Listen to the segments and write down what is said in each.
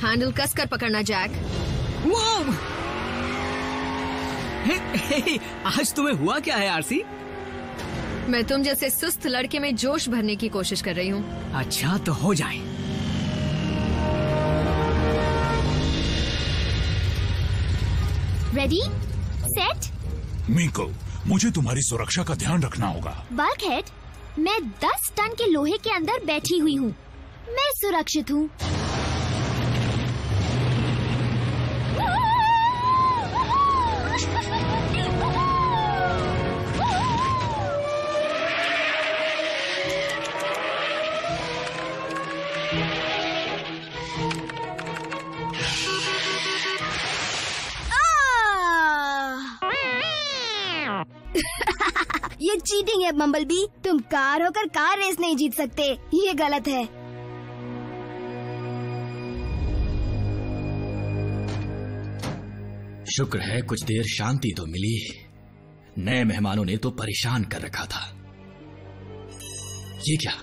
Handle कसकर पकड़ना Jack. हे, आज तुम्हें हुआ क्या है आरसी? मैं तुम जैसे सुस्त लड़के में जोश भरने की कोशिश कर रही हूँ। अच्छा तो हो जाए। Ready set. मीको, मुझे तुम्हारी सुरक्षा का ध्यान रखना होगा। बल्कहेड, मैं 10 टन के लोहे के अंदर बैठी हुई हूँ। मैं सुरक्षित हूँ। ये चीटिंग है बम्बलबी। तुम कार होकर कार रेस नहीं जीत सकते, ये गलत है। शुक्र है कुछ देर शांति तो मिली। नए मेहमानों ने तो परेशान कर रखा था। ये क्या?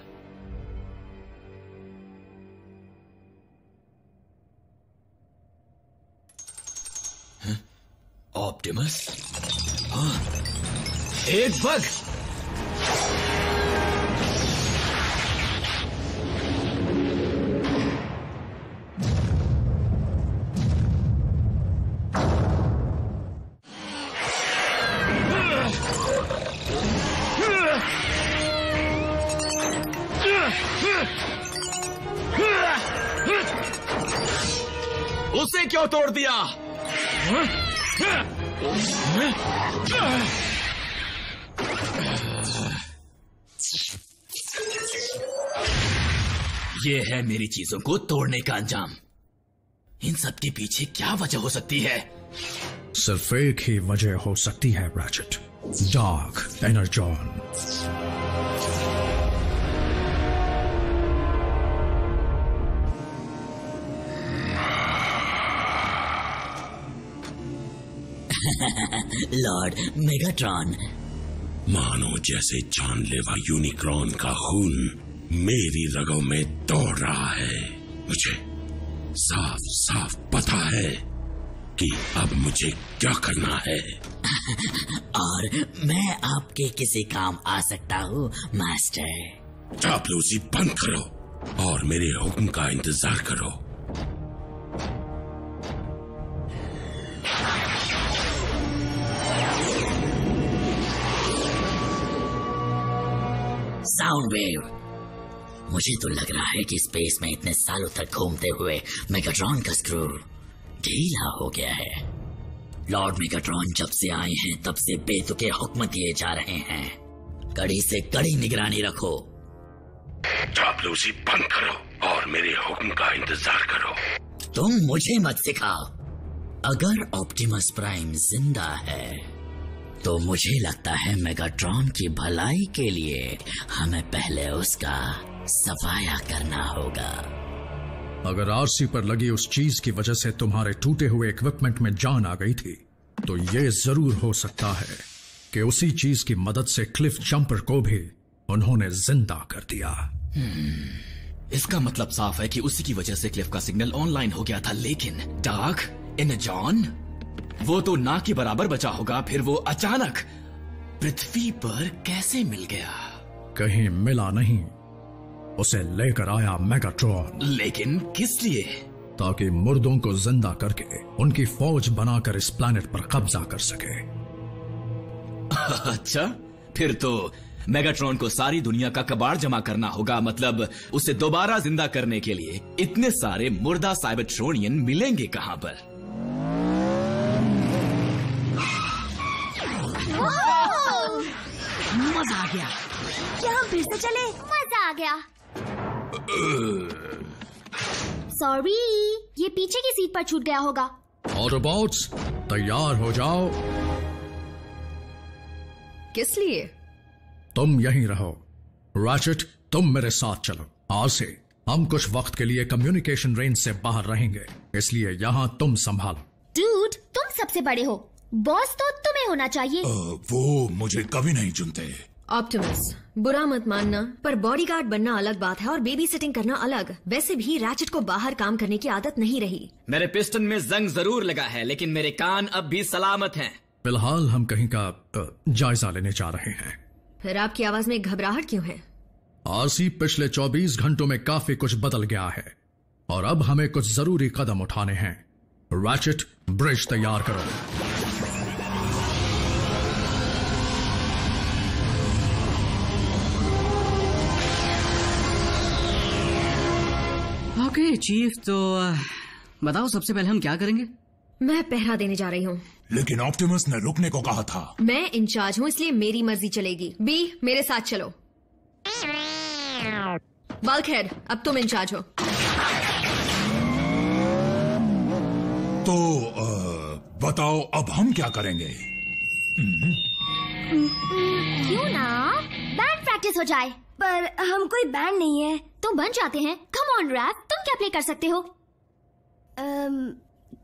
ऑप्टिमस? हाँ, एक बग। उसे क्यों तोड़ दिया? ये है मेरी चीजों को तोड़ने का अंजाम। इन सब के पीछे क्या वजह हो सकती है? सिर्फ एक ही वजह हो सकती है ratchet, dark Energon. Lord Megatron, मानो जैसे जानलेवा यूनिक्रॉन का खून मेरी रगों में दौड़ रहा है। मुझे साफ साफ पता है कि अब मुझे क्या करना है। और मैं आपके किसी काम आ सकता हूँ मास्टर। चापलूसी बंद करो और मेरे हुक्म का इंतजार करो। Sound wave. मुझे तो लग रहा है कि स्पेस में इतने सालों तक घूमते हुए मेगाट्रॉन का स्क्रू ढीला हो गया है। लॉर्ड मेगाट्रॉन जब से आए हैं तब से बेतुके हुक्म दिए जा रहे हैं। कड़ी से कड़ी निगरानी रखो। चापलूसी बंद करो और मेरे हुक्म का इंतजार करो। तुम मुझे मत सिखाओ। अगर ऑप्टिमस प्राइम जिंदा है तो मुझे लगता है मेगाट्रॉन की भलाई के लिए हमें पहले उसका सफाया करना होगा। अगर आरसी पर लगी उस चीज की वजह से तुम्हारे टूटे हुए इक्विपमेंट में जान आ गई थी तो ये जरूर हो सकता है कि उसी चीज की मदद से क्लिफ जंपर को भी उन्होंने जिंदा कर दिया। इसका मतलब साफ है कि उसी की वजह से क्लिफ का सिग्नल ऑनलाइन हो गया था। लेकिन डार्क एनर्जॉन, वो तो ना के बराबर बचा होगा। फिर वो अचानक पृथ्वी पर कैसे मिल गया? कहीं मिला नहीं, उसे लेकर आया मेगाट्रॉन। लेकिन किस लिए? ताकि मुर्दों को जिंदा करके उनकी फौज बनाकर इस प्लैनेट पर कब्जा कर सके। अच्छा, फिर तो मेगाट्रॉन को सारी दुनिया का कबाड़ जमा करना होगा। मतलब उसे दोबारा जिंदा करने के लिए इतने सारे मुर्दा साइबरट्रोनियन मिलेंगे कहां पर? मजा आ गया। क्या हम फिर से चले? मजा आ गया। सॉरी, ये पीछे की सीट पर छूट गया होगा। ऑटोबॉट्स तैयार हो जाओ। किस लिए? तुम यहीं रहो। रैचेट, तुम मेरे साथ चलो। आज से हम कुछ वक्त के लिए कम्युनिकेशन रेंज से बाहर रहेंगे, इसलिए यहाँ तुम संभालो। डूड, तुम सबसे बड़े हो, बॉस तो तुम्हें होना चाहिए। वो मुझे कभी नहीं चुनते। ऑप्टिमस, बुरा मत मानना, पर बॉडीगार्ड बनना अलग बात है और बेबी सिटिंग करना अलग। वैसे भी रैचेट को बाहर काम करने की आदत नहीं रही। मेरे पिस्टन में जंग जरूर लगा है, लेकिन मेरे कान अब भी सलामत हैं। फिलहाल हम कहीं का जायजा लेने जा रहे हैं। फिर आपकी आवाज में घबराहट क्यों है? आरसी, पिछले 24 घंटों में काफी कुछ बदल गया है और अब हमें कुछ जरूरी कदम उठाने हैं। रैचेट, ब्रिज तैयार करो। ओके चीफ, तो बताओ सबसे पहले हम क्या करेंगे? मैं पहरा देने जा रही हूँ। लेकिन ऑप्टिमस ने रुकने को कहा था। मैं इंचार्ज हूँ, इसलिए मेरी मर्जी चलेगी। बी, मेरे साथ चलो। बल्कहेड, अब तुम इंचार्ज हो। तो बताओ अब हम क्या करेंगे? क्यों ना बैंड प्रैक्टिस हो जाए। पर हम कोई बैंड नहीं है। तो बन जाते हैं। कम ऑन रैप, तुम क्या प्ले कर सकते हो?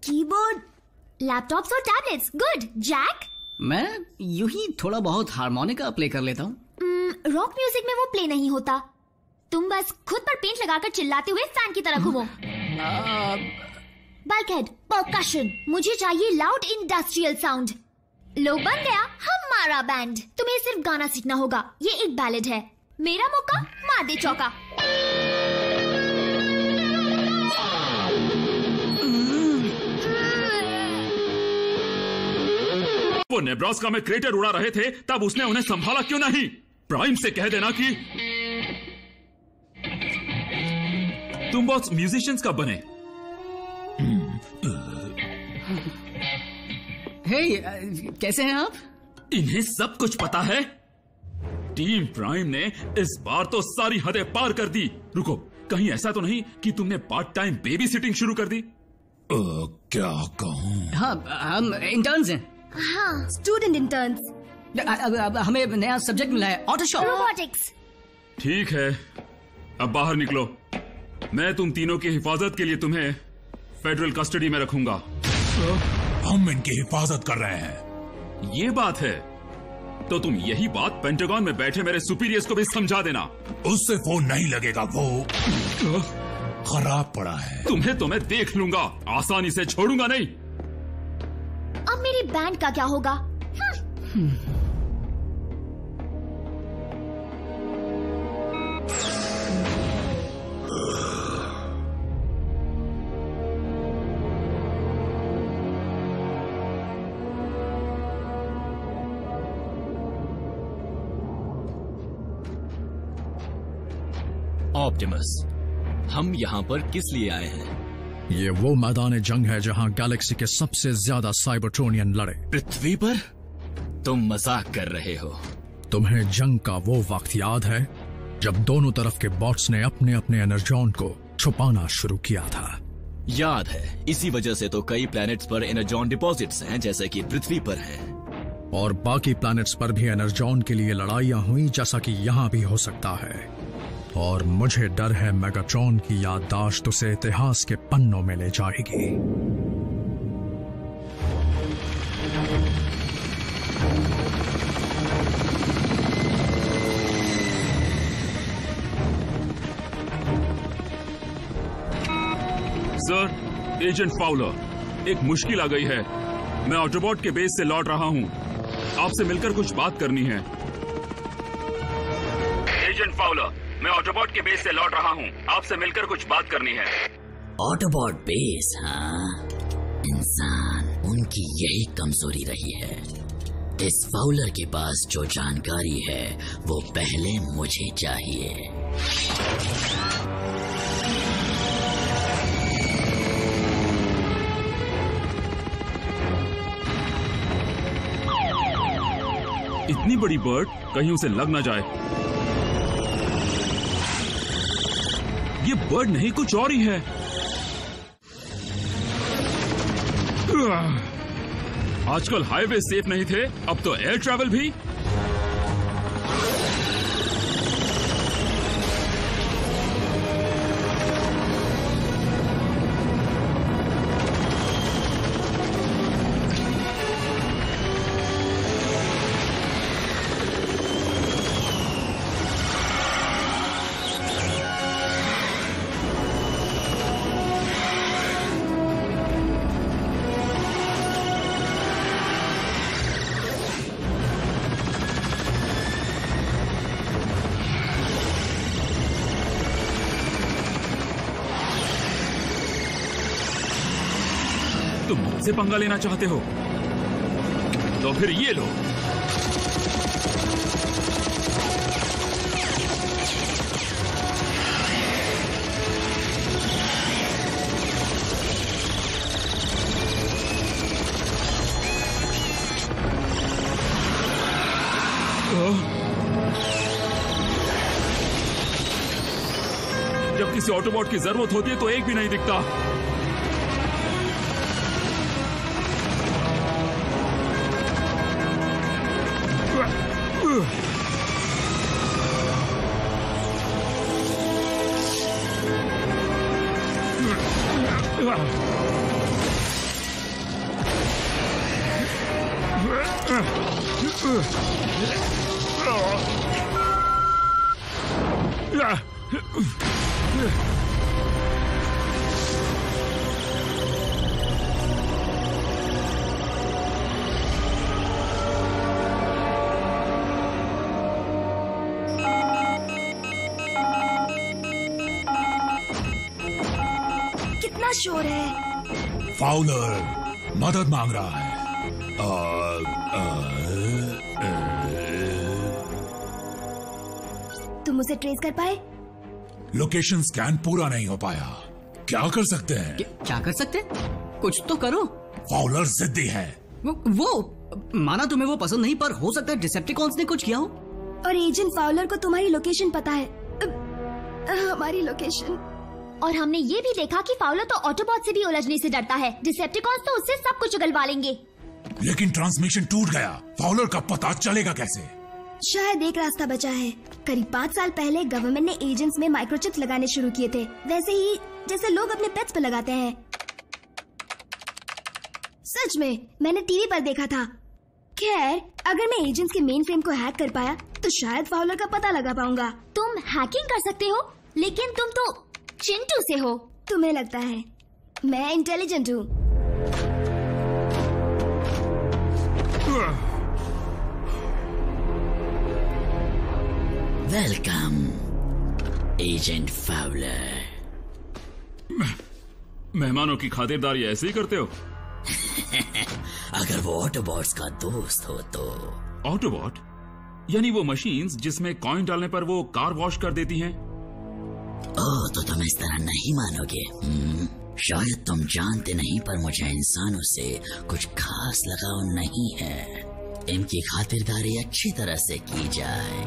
कीबोर्ड, लैपटॉप्स और टैबलेट्स। गुड। जैक? मैं यूं ही थोड़ा बहुत हारमोनिका प्ले कर लेता हूँ। रॉक म्यूजिक में वो प्ले नहीं होता। तुम बस खुद पर पेंट लगाकर चिल्लाते हुए फैन की तरह घूमो। Bulkhead, percussion. मुझे चाहिए लाउड इंडस्ट्रियल साउंड। लो, बन गया हमारा बैंड। तुम्हें सिर्फ गाना सीखना होगा। ये एक बैलेड है। मेरा मौका, मार दे चौका। वो नेब्रास्का में क्रेटर उड़ा रहे थे, तब उसने उन्हें संभाला क्यों नहीं? प्राइम से कह देना कि तुम बहुत म्यूजिशियंस का बने। हे, कैसे हैं आप? इन्हें सब कुछ पता है। टीम प्राइम ने इस बार तो सारी हदें पार कर दी। रुको, कहीं ऐसा तो नहीं कि तुमने पार्ट टाइम बेबी सिटिंग शुरू कर दी? क्या कहूँ? हाँ, हम इंटर्न्स हैं। हाँ, स्टूडेंट इंटर्न्स। अब हमें नया सब्जेक्ट मिला है, ऑटो शॉप। रोबोटिक्स। ठीक है, अब बाहर निकलो। मैं तुम तीनों की हिफाजत के लिए तुम्हें फेडरल कस्टडी में रखूंगा। हम इनकी हिफाजत कर रहे हैं, ये बात है। तो तुम यही बात पेंटागन में बैठे मेरे सुपीरियर्स को भी समझा देना। उससे फोन नहीं लगेगा, वो खराब पड़ा है। तुम्हें तो मैं देख लूंगा, आसानी से छोड़ूंगा नहीं। अब मेरी बैंड का क्या होगा? ऑप्टिमस, हम यहाँ पर किस लिए आए हैं? ये वो मैदान जंग है जहाँ गैलेक्सी के सबसे ज्यादा साइबरट्रोनियन लड़े। पृथ्वी पर? तुम मजाक कर रहे हो। तुम्हें जंग का वो वक्त याद है जब दोनों तरफ के बॉट्स ने अपने अपने एनर्जॉन को छुपाना शुरू किया था? याद है। इसी वजह से तो कई प्लैनेट्स पर एनर्जॉन डिपॉजिट्स हैं, जैसे कि पृथ्वी पर हैं। और बाकी प्लैनेट्स पर भी एनर्जॉन के लिए लड़ाइयां हुई, जैसा कि यहाँ भी हो सकता है। और मुझे डर है मेगाट्रॉन की याददाश्त उसे इतिहास के पन्नों में ले जाएगी। सर, एजेंट फाउलर, एक मुश्किल आ गई है। मैं ऑटोबॉट के बेस से लौट रहा हूँ, आपसे मिलकर कुछ बात करनी है। एजेंट फाउलर, मैं ऑटोबॉट के बेस से लौट रहा हूँ, आपसे मिलकर कुछ बात करनी है। ऑटोबॉट बेस? हाँ, इंसान, उनकी यही कमजोरी रही है। इस फाउलर के पास जो जानकारी है वो पहले मुझे चाहिए। इतनी बड़ी बर्ड, कहीं उसे लग ना जाए। ये बर्ड नहीं, कुछ और ही है। आजकल हाईवे सेफ नहीं थे, अब तो एयर ट्रैवल भी। तुम मुझसे पंगा लेना चाहते हो तो फिर ये लो। जब किसी ऑटोबॉट की जरूरत होती है तो एक भी नहीं दिखता। कितना शोर है। फाउलर मदद मांग रहा है। तुम उसे ट्रेस कर पाए? लोकेशन स्कैन पूरा नहीं हो पाया। क्या कर सकते हैं? क्या कर सकते? कुछ तो करो। फाउलर जिद्दी है। वो माना तुम्हें वो पसंद नहीं, पर हो सकता है डिसेप्टिकॉन्स ने कुछ किया हो। और एजेंट फाउलर को तुम्हारी लोकेशन पता है। हमारी लोकेशन। और हमने ये भी देखा कि फाउलर तो ऑटोबॉट से भी उलझने से डरता है। डिसेप्टिकॉन्स तो उससे सब कुछ उगलवा लेंगे। लेकिन ट्रांसमिशन टूट गया। फाउलर का पता चलेगा कैसे? शायद एक रास्ता बचा है। करीब 5 साल पहले गवर्नमेंट ने एजेंट्स में माइक्रोचिप्स लगाने शुरू किए थे, वैसे ही जैसे लोग अपने पेट्स पे लगाते हैं। सच में मैंने टीवी पर देखा था। खैर, अगर मैं एजेंट्स के मेन फ्रेम को हैक कर पाया तो शायद फाउलर का पता लगा पाऊंगा। तुम हैकिंग कर सकते हो, लेकिन तुम तो चिंटू से हो। तुम्हें लगता है मैं इंटेलिजेंट हूँ? Welcome agent Fowler. मेहमानों की खातिरदारी ऐसे ही करते हो? अगर वो ऑटोबॉट्स का दोस्त हो तो। ऑटोबॉट यानी वो मशीन्स जिसमें कॉइन डालने पर वो कार वॉश कर देती हैं? ओह, तो तुम इस तरह नहीं मानोगे। शायद तुम जानते नहीं, पर मुझे इंसानों से कुछ खास लगाव नहीं है। इनकी खातिरदारी अच्छी तरह से की जाए।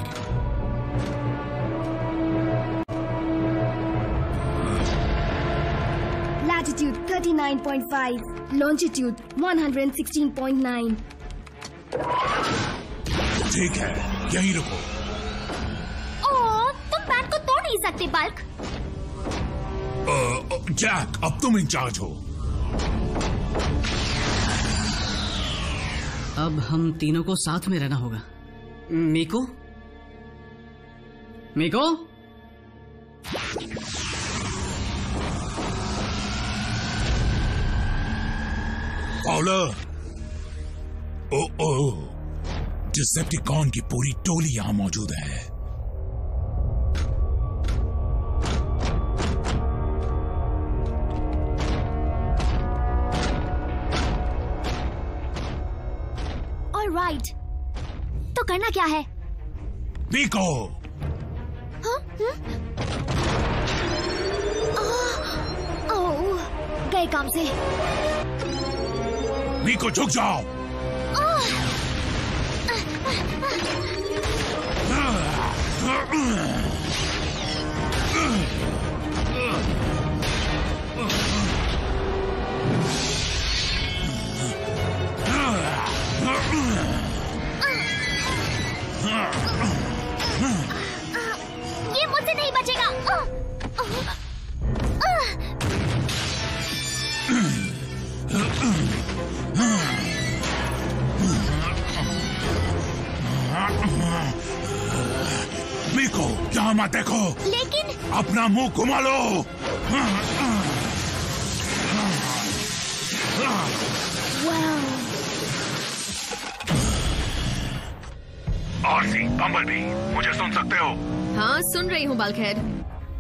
Latitude 39.5, longitude 116.9। ठीक है, यहीं रुको। ओह, तुम बैंड को तोड़ नहीं सकते बल्क। जैक, अब तुम इंचार्ज हो। अब हम तीनों को साथ में रहना होगा। मीको? मीको? फाउलर! ओह, डिसेप्टिकॉन की पूरी टोली यहां मौजूद है। ऑलराइट, तो करना क्या है? मीको! ओह, गए काम से। मीको, झुक जाओ। ये मुझसे नहीं बचेगा। मीको, यहाँ मत देखो। लेकिन अपना मुंह घुमा लो। आरसी, बम्बलबी, मुझे सुन सकते हो? हाँ, सुन रही हूँ बालखैर।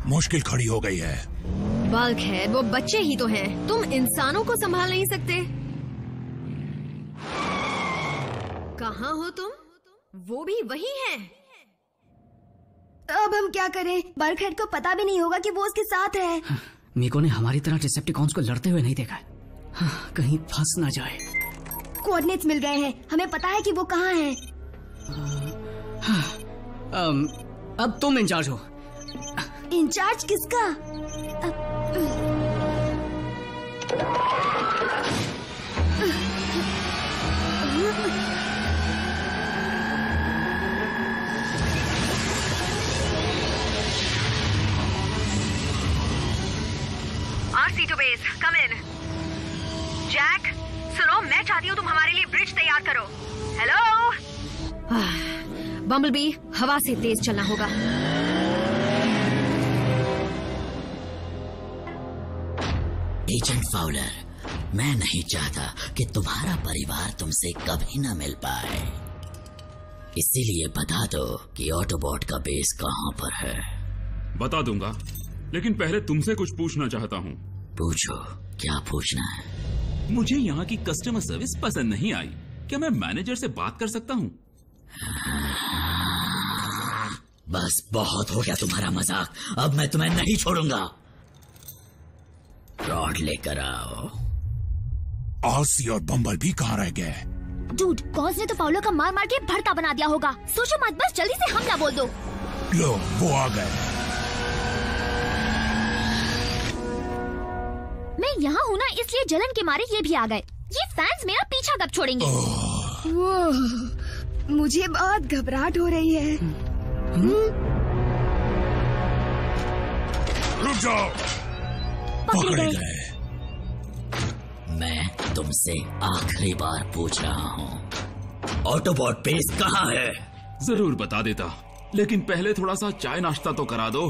मुश्किल खड़ी हो गई है। बल्कहेड वो बच्चे ही तो हैं। तुम इंसानों को संभाल नहीं सकते। कहाँ हो तुम? वो भी वही हैं। अब हम क्या करें? बल्कहेड को पता भी नहीं होगा कि वो उसके साथ है। मीको ने हमारी तरह डिसेप्टिकॉन्स को लड़ते हुए नहीं देखा है। कहीं फंस ना जाए। कोऑर्डिनेट्स मिल गए हैं, हमें पता है कि वो कहाँ है। अब तुम इंचार्ज हो। इंचार्ज किसका? R2 बेस, कम इन। जैक, सुनो, मैं चाहती हूँ तुम हमारे लिए ब्रिज तैयार करो। हेलो? बम्बलबी, हवा से तेज चलना होगा। एजेंट फाउलर, मैं नहीं चाहता कि तुम्हारा परिवार तुमसे कभी न मिल पाए, इसीलिए बता दो कि ऑटोबॉट का बेस कहाँ पर है। बता दूंगा, लेकिन पहले तुमसे कुछ पूछना चाहता हूँ। पूछो, क्या पूछना है? मुझे यहाँ की कस्टमर सर्विस पसंद नहीं आई। क्या मैं मैनेजर से बात कर सकता हूँ? बस बहुत हो गया तुम्हारा मजाक, अब मैं तुम्हें नहीं छोड़ूंगा। रॉड लेकर आओ। आरसी और बम्बल भी कहाँ रह गए? डूड, कॉज ने तो फाउलर का मार मार के भड़का बना दिया होगा। सोचो मत, बस जल्दी से हमला बोल दो। लो, वो आ गए। मैं यहाँ हूँ ना, इसलिए जलन के मारे ये भी आ गए। ये फैंस मेरा पीछा कब छोड़ेंगे? मुझे बहुत घबराहट हो रही है। रुक जाओ। पकड़े गए। मैं तुमसे आखिरी बार पूछ रहा हूँ, ऑटोबॉट बेस कहाँ है? जरूर बता देता, लेकिन पहले थोड़ा सा चाय नाश्ता तो करा दो।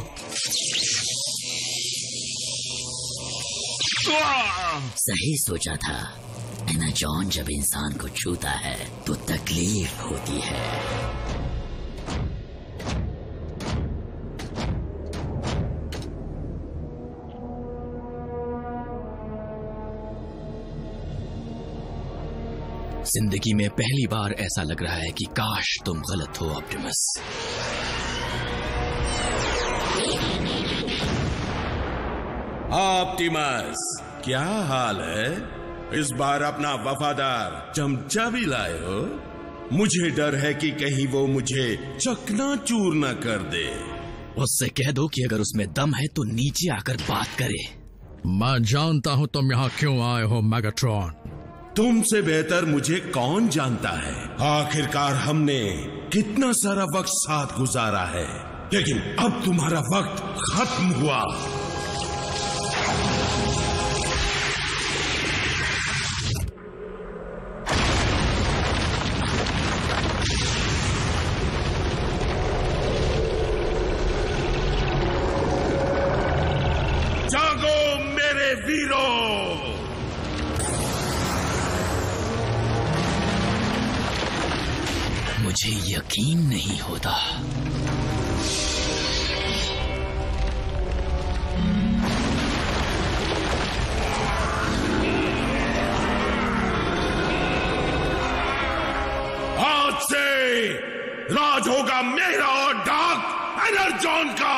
सही सोचा था, एनाजॉन जब इंसान को छूता है तो तकलीफ होती है। जिंदगी में पहली बार ऐसा लग रहा है कि काश तुम गलत हो ऑप्टिमस। ऑप्टिमस, क्या हाल है? इस बार अपना वफादार चमचा भी लाए हो? मुझे डर है कि कहीं वो मुझे चकनाचूर न कर दे। उससे कह दो कि अगर उसमें दम है तो नीचे आकर बात करे। मैं जानता हूँ तुम यहाँ क्यों आए हो मेगाट्रॉन। तुमसे बेहतर मुझे कौन जानता है। आखिरकार हमने कितना सारा वक्त साथ गुजारा है, लेकिन अब तुम्हारा वक्त खत्म हुआ। जागो मेरे वीरों! मुझे यकीन नहीं होता। आज से राज होगा मेरा और डार्क एनर्जॉन का।